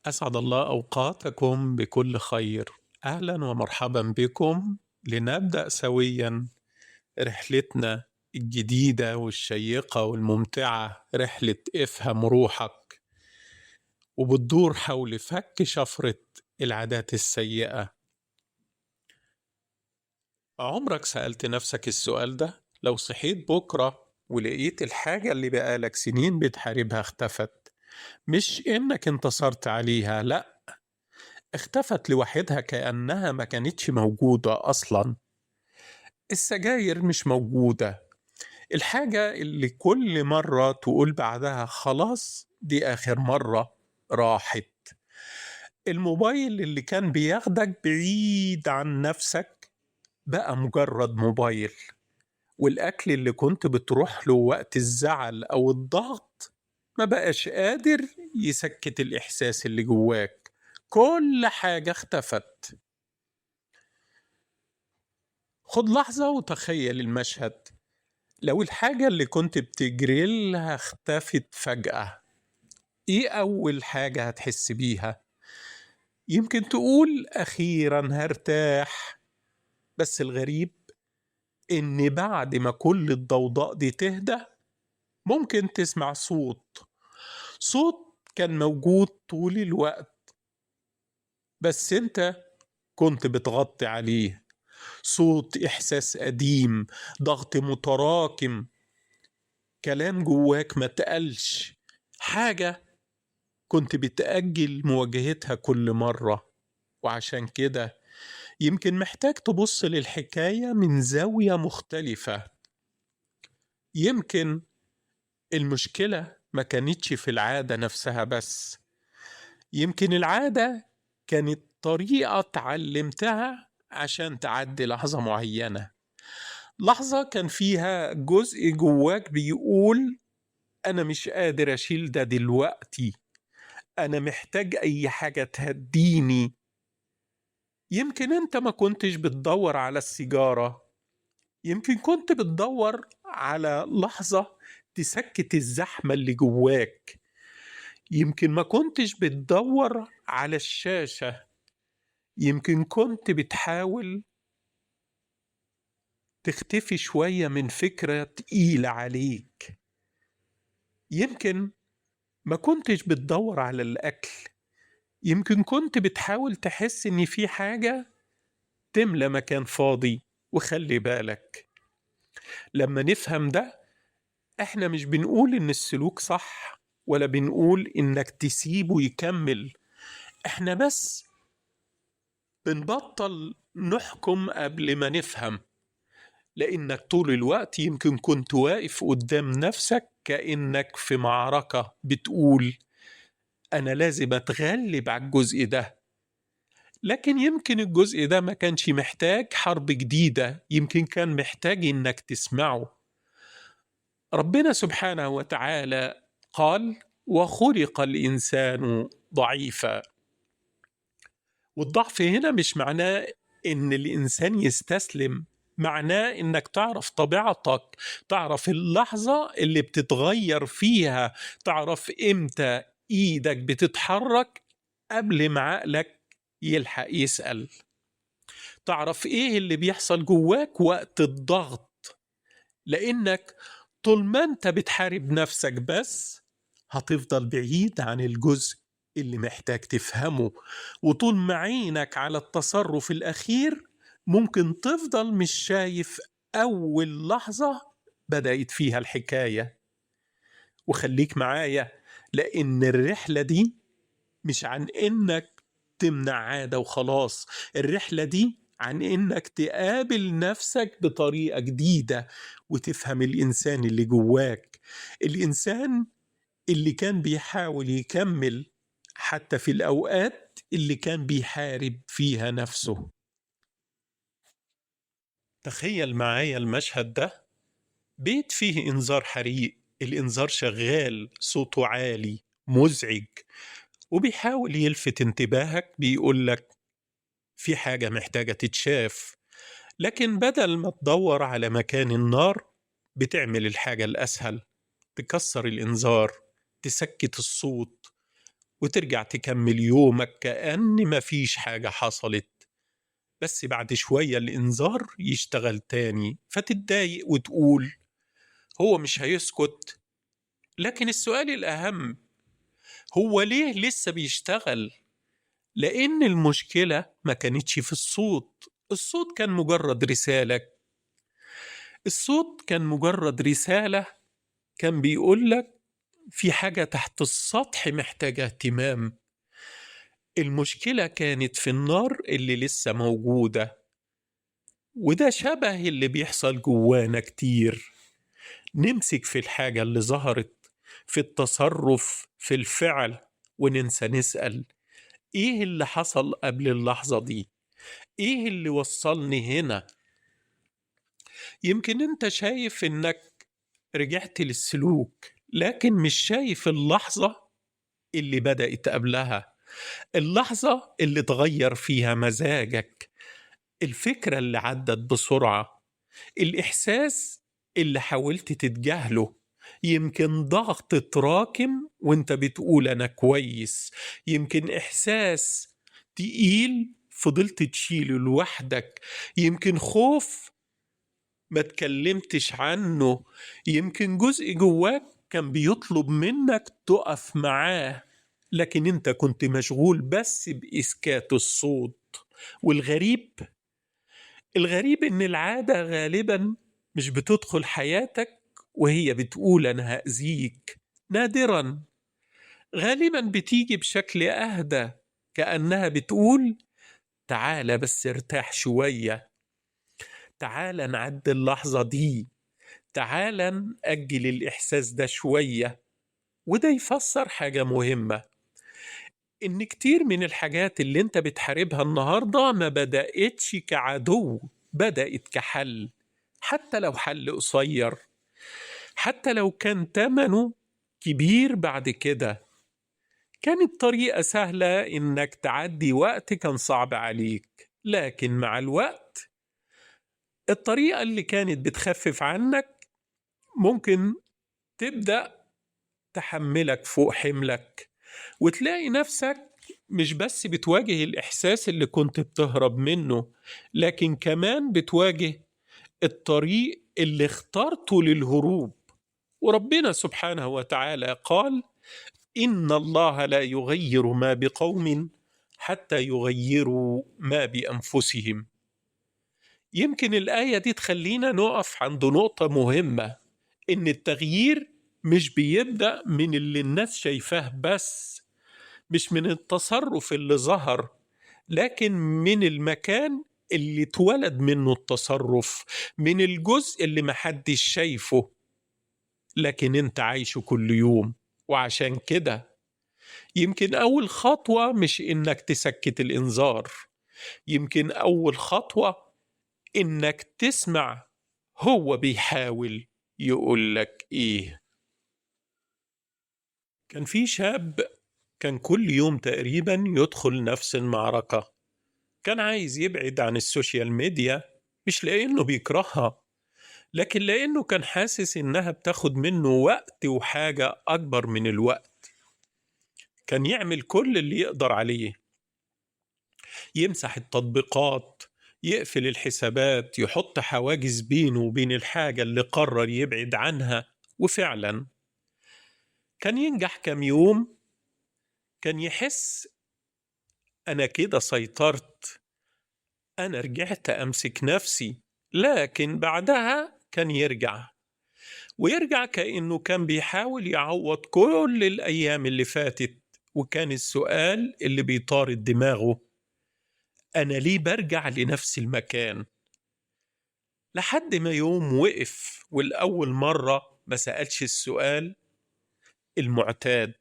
أسعد الله أوقاتكم بكل خير. أهلا ومرحبا بكم لنبدأ سويا رحلتنا الجديدة والشيقة والممتعة، رحلة افهم روحك، وبتدور حول فك شفرة العادات السيئة. عمرك سألت نفسك السؤال ده؟ لو صحيت بكرة ولقيت الحاجة اللي بقالك سنين بتحاربها اختفت، مش إنك انتصرت عليها، لأ، اختفت لوحدها كأنها ما كانتش موجودة أصلا. السجاير مش موجودة، الحاجة اللي كل مرة تقول بعدها خلاص دي آخر مرة راحت. الموبايل اللي كان بياخدك بعيد عن نفسك بقى مجرد موبايل. والأكل اللي كنت بتروح له وقت الزعل أو الضغط ما بقاش قادر يسكت الإحساس اللي جواك. كل حاجة اختفت. خد لحظة وتخيل المشهد. لو الحاجة اللي كنت بتجري لها اختفت فجأة، ايه أول حاجة هتحس بيها؟ يمكن تقول أخيرا هرتاح. بس الغريب إن بعد ما كل الضوضاء دي تهدى، ممكن تسمع صوت كان موجود طول الوقت، بس انت كنت بتغطي عليه. صوت إحساس قديم، ضغط متراكم، كلام جواك ما تقلش، حاجة كنت بتأجل مواجهتها كل مرة. وعشان كده يمكن محتاج تبص للحكاية من زاوية مختلفة. يمكن المشكلة ما كانتش في العادة نفسها بس، يمكن العادة كانت طريقة اتعلمتها عشان تعدي لحظة معينة. لحظة كان فيها جزء جواك بيقول أنا مش قادر أشيل ده دلوقتي، أنا محتاج أي حاجة تهديني. يمكن أنت ما كنتش بتدور على السيجارة، يمكن كنت بتدور على لحظة تسكت الزحمة اللي جواك. يمكن ما كنتش بتدور على الشاشة، يمكن كنت بتحاول تختفي شوية من فكرة تقيلة عليك. يمكن ما كنتش بتدور على الأكل، يمكن كنت بتحاول تحس إن في حاجة تملى مكان فاضي. وخلي بالك، لما نفهم ده احنا مش بنقول ان السلوك صح ولا بنقول انك تسيبه يكمل، احنا بس بنبطل نحكم قبل ما نفهم. لانك طول الوقت يمكن كنت واقف قدام نفسك كأنك في معركة بتقول انا لازم اتغلب على الجزء ده. لكن يمكن الجزء ده ما كانش محتاج حرب جديدة، يمكن كان محتاج إنك تسمعه. ربنا سبحانه وتعالى قال وخلق الإنسان ضعيفا. والضعف هنا مش معناه إن الإنسان يستسلم، معناه إنك تعرف طبيعتك، تعرف اللحظة اللي بتتغير فيها، تعرف إمتى إيدك بتتحرك قبل ما عقلك يلحق يسأل، تعرف ايه اللي بيحصل جواك وقت الضغط. لانك طول ما انت بتحارب نفسك بس هتفضل بعيد عن الجزء اللي محتاج تفهمه. وطول ما عينك على التصرف الاخير ممكن تفضل مش شايف اول لحظة بدأت فيها الحكاية. وخليك معايا، لان الرحلة دي مش عن إنك تمنع عادة وخلاص، الرحلة دي عن إنك تقابل نفسك بطريقة جديدة وتفهم الإنسان اللي جواك، الإنسان اللي كان بيحاول يكمل حتى في الأوقات اللي كان بيحارب فيها نفسه. تخيل معايا المشهد ده، بيت فيه إنذار حريق، الإنذار شغال، صوته عالي مزعج، وبيحاول يلفت انتباهك، بيقولك في حاجة محتاجة تتشاف. لكن بدل ما تدور على مكان النار بتعمل الحاجة الأسهل، تكسر الإنذار، تسكت الصوت وترجع تكمل يومك كأن مفيش حاجة حصلت. بس بعد شوية الإنذار يشتغل تاني، فتتضايق وتقول هو مش هيسكت. لكن السؤال الأهم، هو ليه لسه بيشتغل؟ لأن المشكلة ما كانتش في الصوت. الصوت كان مجرد رسالة. الصوت كان مجرد رسالة، كان بيقولك في حاجة تحت السطح محتاجة اهتمام. المشكلة كانت في النار اللي لسه موجودة. وده شبه اللي بيحصل جوانا كتير. نمسك في الحاجة اللي ظهرت، في التصرف، في الفعل، وننسى نسأل إيه اللي حصل قبل اللحظة دي؟ إيه اللي وصلني هنا؟ يمكن أنت شايف إنك رجعت للسلوك، لكن مش شايف اللحظة اللي بدأت قبلها، اللحظة اللي تغير فيها مزاجك، الفكرة اللي عدت بسرعة، الإحساس اللي حاولت تتجاهله. يمكن ضغط تراكم وانت بتقول أنا كويس، يمكن إحساس تقيل فضلت تشيله لوحدك، يمكن خوف ما تكلمتش عنه، يمكن جزء جواك كان بيطلب منك تقف معاه، لكن انت كنت مشغول بس بإسكات الصوت. والغريب إن العادة غالبا مش بتدخل حياتك وهي بتقول أنا هأذيك. نادرا، غالبا بتيجي بشكل أهدى، كأنها بتقول تعال بس ارتاح شوية، تعال نعدي اللحظة دي، تعال نأجل الإحساس ده شوية. وده يفسر حاجة مهمة، إن كتير من الحاجات اللي انت بتحاربها النهاردة ما بدأتش كعدو، بدأت كحل. حتى لو حل قصير، حتى لو كان تمنه كبير بعد كده، كانت طريقة سهلة إنك تعدي وقت كان صعب عليك. لكن مع الوقت الطريقة اللي كانت بتخفف عنك ممكن تبدأ تحملك فوق حملك، وتلاقي نفسك مش بس بتواجه الإحساس اللي كنت بتهرب منه، لكن كمان بتواجه الطريق اللي اخترته للهروب. وربنا سبحانه وتعالى قال إن الله لا يغير ما بقوم حتى يغيروا ما بأنفسهم. يمكن الآية دي تخلينا نقف عند نقطة مهمة، إن التغيير مش بيبدأ من اللي الناس شايفاه بس، مش من التصرف اللي ظهر، لكن من المكان اللي اتولد منه التصرف، من الجزء اللي محدش شايفه لكن انت عايشه كل يوم. وعشان كده يمكن أول خطوة مش إنك تسكت الإنذار، يمكن أول خطوة إنك تسمع هو بيحاول يقولك إيه. كان في شاب كان كل يوم تقريبا يدخل نفس المعركة. كان عايز يبعد عن السوشيال ميديا، مش لأنه بيكرهها، لكن لأنه كان حاسس إنها بتاخد منه وقت وحاجة أكبر من الوقت. كان يعمل كل اللي يقدر عليه، يمسح التطبيقات، يقفل الحسابات، يحط حواجز بينه وبين الحاجة اللي قرر يبعد عنها. وفعلا كان ينجح كم يوم، كان يحس أنا كده سيطرت، أنا رجعت أمسك نفسي. لكن بعدها كان ويرجع كأنه كان بيحاول يعوض كل الأيام اللي فاتت. وكان السؤال اللي بيطارد دماغه، أنا ليه برجع لنفس المكان؟ لحد ما يوم وقف، والأول مرة ما سألش السؤال المعتاد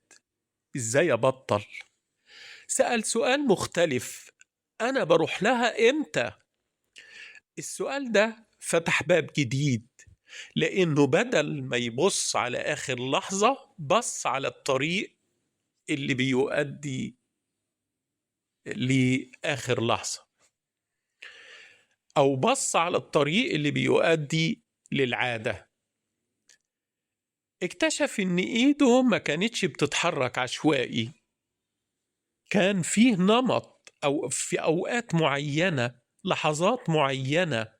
إزاي أبطل. سأل سؤال مختلف، أنا بروح لها إمتى؟ السؤال ده فتح باب جديد، لأنه بدل ما يبص على آخر لحظة بص على الطريق اللي بيؤدي لآخر لحظة، أو بص على الطريق اللي بيؤدي للعادة. اكتشف إن إيده ما كانتش بتتحرك عشوائي، كان فيه نمط أو في أوقات معينة، لحظات معينة،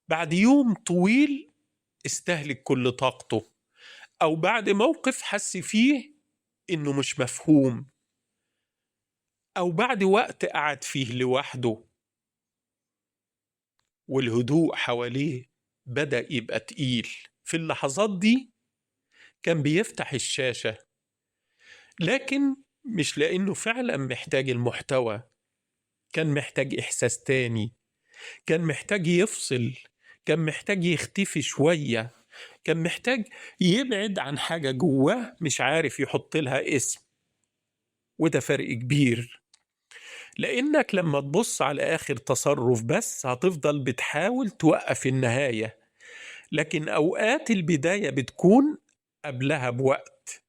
بعد يوم طويل استهلك كل طاقته، أو بعد موقف حس فيه إنه مش مفهوم، أو بعد وقت قعد فيه لوحده والهدوء حواليه بدأ يبقى تقيل. في اللحظات دي كان بيفتح الشاشة، لكن مش لأنه فعلا محتاج المحتوى، كان محتاج إحساس تاني، كان محتاج يفصل، كان محتاج يختفي شوية، كان محتاج يبعد عن حاجة جواه مش عارف يحط لها اسم. وده فرق كبير، لأنك لما تبص على آخر تصرف بس هتفضل بتحاول توقف النهاية، لكن أوقات البداية بتكون قبلها بوقت،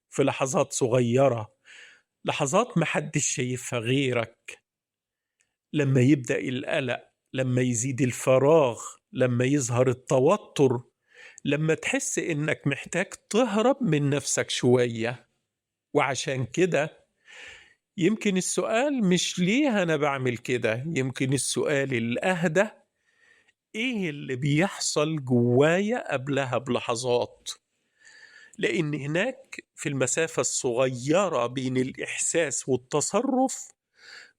في لحظات صغيرة، لحظات محدش شايفها غيرك. لما يبدأ القلق، لما يزيد الفراغ، لما يظهر التوتر، لما تحس إنك محتاج تهرب من نفسك شوية. وعشان كده يمكن السؤال مش ليه أنا بعمل كده، يمكن السؤال الأهدى إيه اللي بيحصل جوايا قبلها بلحظات. لأن هناك في المسافة الصغيرة بين الإحساس والتصرف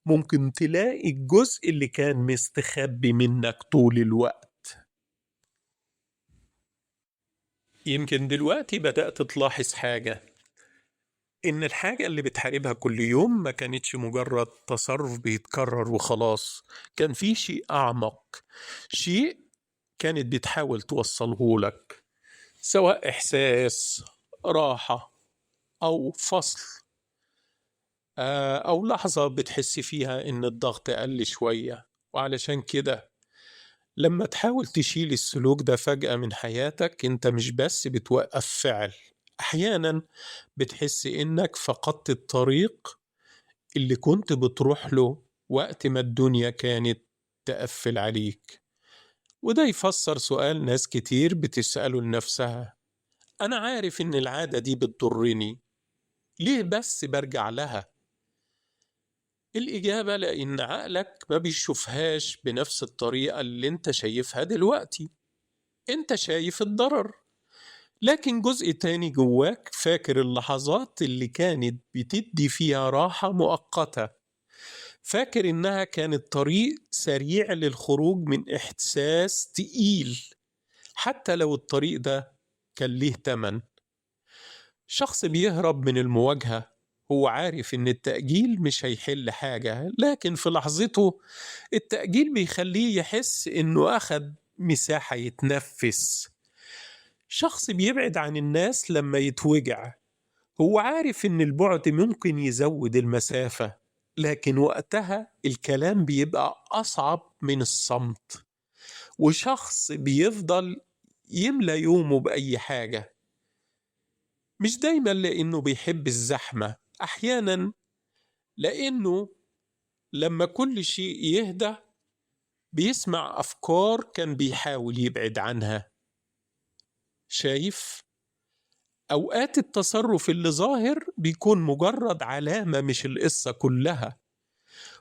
ممكن تلاقي الجزء اللي كان مستخبي منك طول الوقت. يمكن دلوقتي بدأت تلاحظ حاجة، إن الحاجة اللي بتحاربها كل يوم ما كانتش مجرد تصرف بيتكرر وخلاص، كان في شيء أعمق، شيء كانت بتحاول توصله لك، سواء إحساس راحة أو فصل، أو لحظة بتحس فيها إن الضغط قل شوية. وعلشان كده لما تحاول تشيل السلوك ده فجأة من حياتك، انت مش بس بتوقف فعل، احيانا بتحس انك فقدت الطريق اللي كنت بتروح له وقت ما الدنيا كانت تقفل عليك. وده يفسر سؤال ناس كتير بتسأله لنفسها: أنا عارف إن العادة دي بتضرني، ليه بس برجع لها؟ الإجابة لأن عقلك ما بيشوفهاش بنفس الطريقة اللي انت شايفها دلوقتي. انت شايف الضرر، لكن جزء تاني جواك فاكر اللحظات اللي كانت بتدي فيها راحة مؤقتة، فاكر إنها كانت طريق سريع للخروج من إحساس تقيل، حتى لو الطريق ده كان ليه تمن. شخص بيهرب من المواجهة هو عارف إن التأجيل مش هيحل حاجة، لكن في لحظته التأجيل بيخليه يحس إنه أخد مساحة يتنفس. شخص بيبعد عن الناس لما يتوجع هو عارف إن البعد ممكن يزود المسافة، لكن وقتها الكلام بيبقى أصعب من الصمت. وشخص بيفضل يملى يومه بأي حاجة، مش دايما لأنه بيحب الزحمة، أحيانا لأنه لما كل شيء يهدى بيسمع أفكار كان بيحاول يبعد عنها. شايف؟ أوقات التصرف اللي ظاهر بيكون مجرد علامة مش القصة كلها،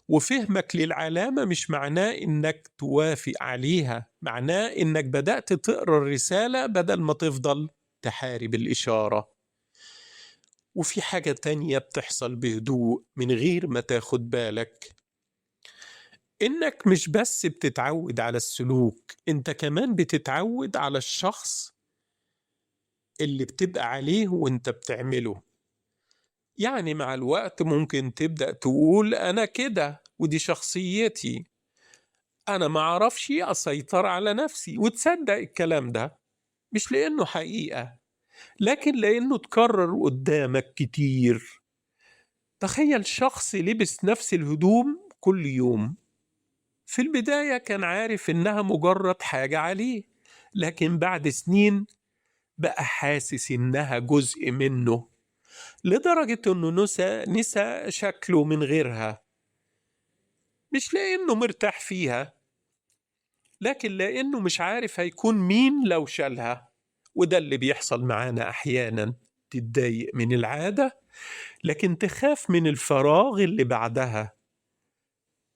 وفهمك للعلامة مش معناه إنك توافق عليها، معناه إنك بدأت تقرأ الرسالة بدل ما تفضل تحارب الإشارة. وفي حاجة تانية بتحصل بهدوء من غير ما تاخد بالك، إنك مش بس بتتعود على السلوك، إنت كمان بتتعود على الشخص اللي بتبقى عليه وإنت بتعمله. يعني مع الوقت ممكن تبدأ تقول أنا كده ودي شخصيتي، أنا ما أعرفش أسيطر على نفسي، وتصدق الكلام ده مش لأنه حقيقة، لكن لأنه تكرر قدامك كتير. تخيل شخص لبس نفس الهدوم كل يوم، في البداية كان عارف إنها مجرد حاجة عليه، لكن بعد سنين بقى حاسس إنها جزء منه، لدرجة إنه نسى شكله من غيرها، مش لأنه مرتاح فيها، لكن لأنه مش عارف هيكون مين لو شالها. وده اللي بيحصل معانا أحيانا، تتضايق من العادة لكن تخاف من الفراغ اللي بعدها،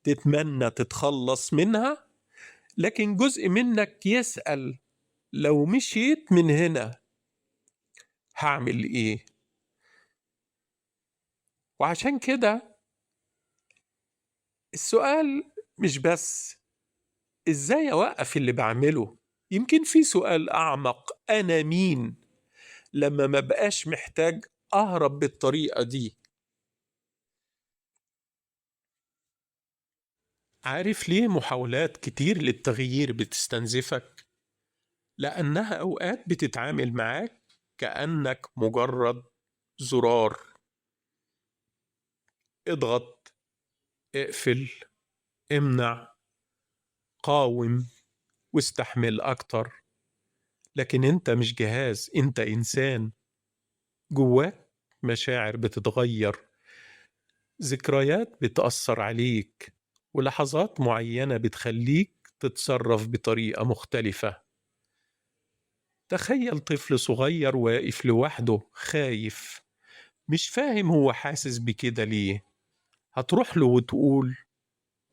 تتمنى تتخلص منها، لكن جزء منك يسأل لو مشيت من هنا هعمل إيه؟ وعشان كده السؤال مش بس إزاي أوقف اللي بعمله، يمكن في سؤال أعمق: أنا مين لما ما بقاش محتاج أهرب بالطريقة دي؟ عارف ليه محاولات كتير للتغيير بتستنزفك؟ لأنها أوقات بتتعامل معاك كأنك مجرد زرار. اضغط، اقفل، امنع، قاوم، واستحمل أكتر. لكن أنت مش جهاز، أنت إنسان جواك مشاعر بتتغير، ذكريات بتأثر عليك، ولحظات معينة بتخليك تتصرف بطريقة مختلفة. تخيل طفل صغير واقف لوحده خايف، مش فاهم هو حاسس بكده ليه. هتروح له وتقول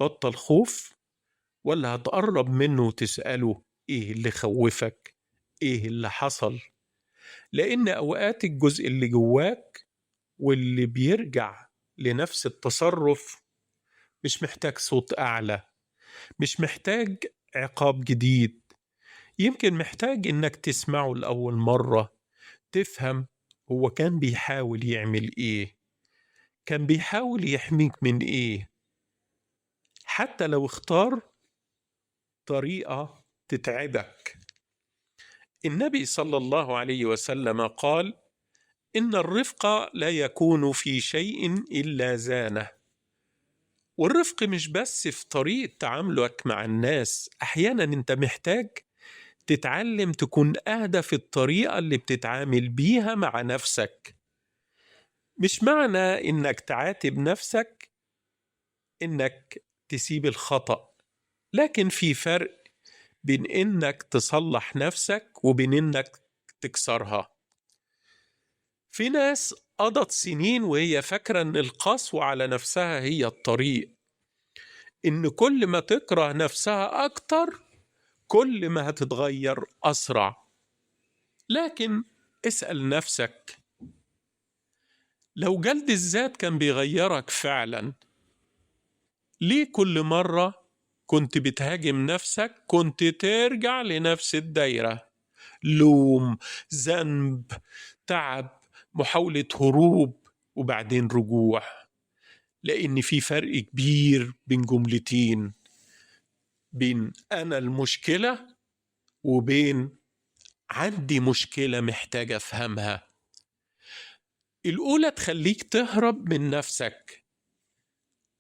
بطل خوف، ولا هتقرب منه وتسأله إيه اللي خوفك؟ إيه اللي حصل؟ لأن أوقات الجزء اللي جواك واللي بيرجع لنفس التصرف مش محتاج صوت أعلى، مش محتاج عقاب جديد. يمكن محتاج إنك تسمعه لأول مرة، تفهم هو كان بيحاول يعمل إيه، كان بيحاول يحميك من إيه، حتى لو اختار طريقة تتعبك. النبي صلى الله عليه وسلم قال: إن الرفق لا يكون في شيء إلا زانه. والرفق مش بس في طريقة تعاملك مع الناس، أحيانا أنت محتاج تتعلم تكون أهدى في الطريقة اللي بتتعامل بيها مع نفسك. مش معنى إنك تعاتب نفسك إنك تسيب الخطأ، لكن في فرق بين إنك تصلح نفسك وبين إنك تكسرها. في ناس قضت سنين وهي فاكرة إن القسوة على نفسها هي الطريق، إن كل ما تكره نفسها أكتر كل ما هتتغير أسرع. لكن اسأل نفسك، لو جلد الذات كان بيغيرك فعلا، ليه كل مرة كنت بتهاجم نفسك كنت ترجع لنفس الدايرة؟ لوم، ذنب، تعب، محاولة هروب، وبعدين رجوع. لأن في فرق كبير بين جملتين: بين أنا المشكلة وبين عندي مشكلة محتاج أفهمها. الأولى تخليك تهرب من نفسك،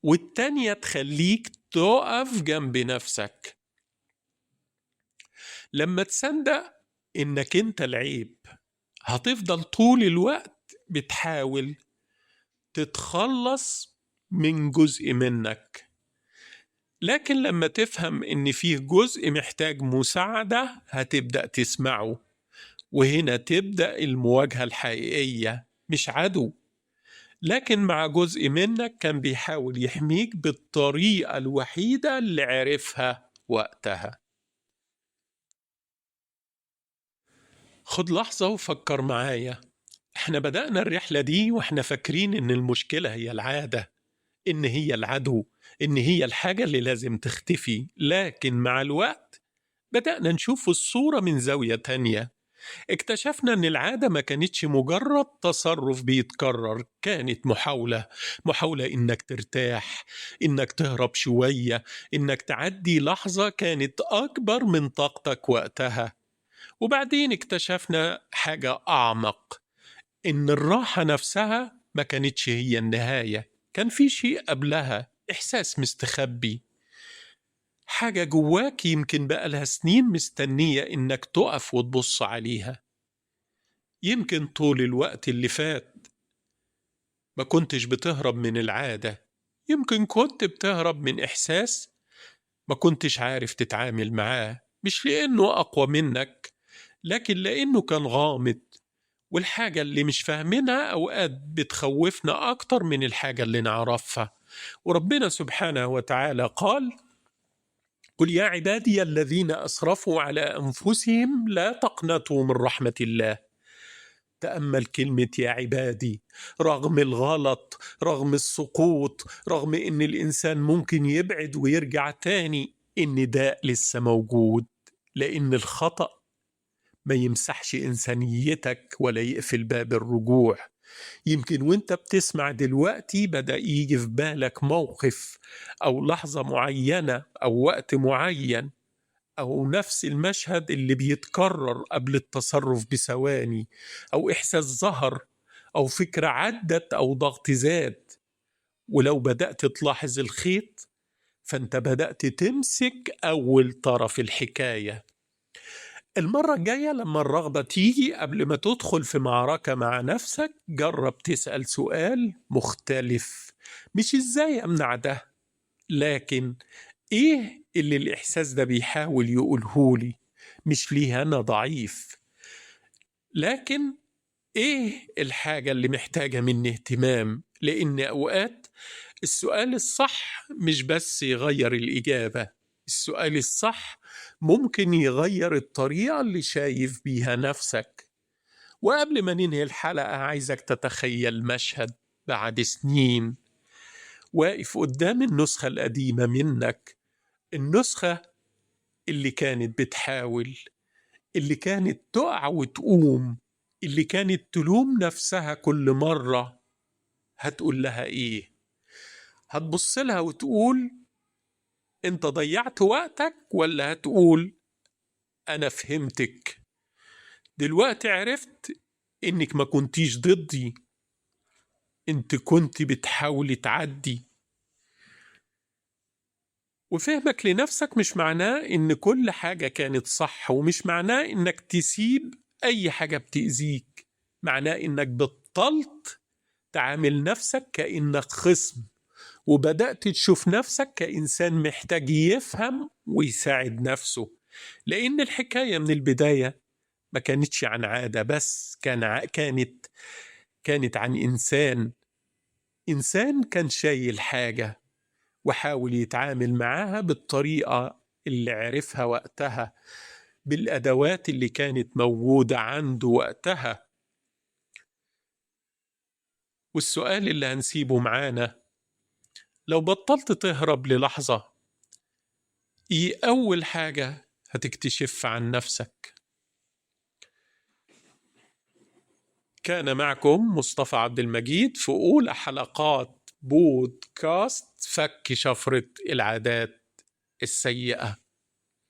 والتانية تخليك تقف جنب نفسك. لما تصدق إنك أنت العيب، هتفضل طول الوقت بتحاول تتخلص من جزء منك. لكن لما تفهم إن فيه جزء محتاج مساعدة، هتبدأ تسمعه، وهنا تبدأ المواجهة الحقيقية، مش عدو، لكن مع جزء منك كان بيحاول يحميك بالطريقة الوحيدة اللي عرفها وقتها. خد لحظة وفكر معايا. احنا بدأنا الرحلة دي واحنا فاكرين ان المشكلة هي العادة، ان هي العدو، ان هي الحاجة اللي لازم تختفي. لكن مع الوقت بدأنا نشوف الصورة من زاوية تانية. اكتشفنا ان العادة ما كانتش مجرد تصرف بيتكرر، كانت محاولة انك ترتاح، انك تهرب شوية، انك تعدي لحظة كانت اكبر من طاقتك وقتها. وبعدين اكتشفنا حاجة اعمق، ان الراحة نفسها ما كانتش هي النهاية، كان في شيء قبلها، احساس مستخبي، حاجة جواك يمكن بقى لها سنين مستنية إنك تقف وتبص عليها. يمكن طول الوقت اللي فات ما كنتش بتهرب من العادة، يمكن كنت بتهرب من إحساس ما كنتش عارف تتعامل معاه، مش لأنه أقوى منك، لكن لأنه كان غامض والحاجة اللي مش فاهمينها أوقات بتخوفنا أكتر من الحاجة اللي نعرفها. وربنا سبحانه وتعالى قال: قل يا عبادي الذين أسرفوا على أنفسهم لا تقنطوا من رحمة الله. تأمل كلمة يا عبادي، رغم الغلط، رغم السقوط، رغم إن الإنسان ممكن يبعد ويرجع تاني، النداء لسه موجود، لأن الخطأ ما يمسحش إنسانيتك ولا يقفل باب الرجوع. يمكن وانت بتسمع دلوقتي بدأ يجي في بالك موقف أو لحظة معينة أو وقت معين، أو نفس المشهد اللي بيتكرر قبل التصرف بثواني، أو إحساس ظهر، أو فكرة عدت، أو ضغط زاد. ولو بدأت تلاحظ الخيط فأنت بدأت تمسك أول طرف الحكاية. المرة الجاية لما الرغبة تيجي قبل ما تدخل في معركة مع نفسك، جرب تسأل سؤال مختلف، مش إزاي أمنع ده، لكن إيه اللي الإحساس ده بيحاول يقولهولي؟ مش ليه أنا ضعيف، لكن إيه الحاجة اللي محتاجة مني اهتمام؟ لأن أوقات السؤال الصح مش بس يغير الإجابة، السؤال الصح ممكن يغير الطريقة اللي شايف بيها نفسك. وقبل ما ننهي الحلقة عايزك تتخيل مشهد بعد سنين واقف قدام النسخة القديمة منك، النسخة اللي كانت بتحاول، اللي كانت تقع وتقوم، اللي كانت تلوم نفسها كل مرة. هتقول لها إيه؟ هتبص لها وتقول أنت ضيعت وقتك، ولا هتقول أنا فهمتك، دلوقتي عرفت إنك ما كنتيش ضدي، أنت كنت بتحاولي تعدي؟ وفهمك لنفسك مش معناه إن كل حاجة كانت صح، ومش معناه إنك تسيب أي حاجة بتأذيك، معناه إنك بطلت تعامل نفسك كأنك خصم، وبدأت تشوف نفسك كإنسان محتاج يفهم ويساعد نفسه. لأن الحكاية من البداية ما كانتش عن عادة بس، كانت عن إنسان كان شايل حاجة وحاول يتعامل معاها بالطريقة اللي عرفها وقتها، بالأدوات اللي كانت موجودة عنده وقتها. والسؤال اللي هنسيبه معانا: لو بطلت تهرب للحظة، إيه أول حاجة هتكتشف عن نفسك؟ كان معكم مصطفى عبد المجيد في أولى حلقات بودكاست فك شفرة العادات السيئة.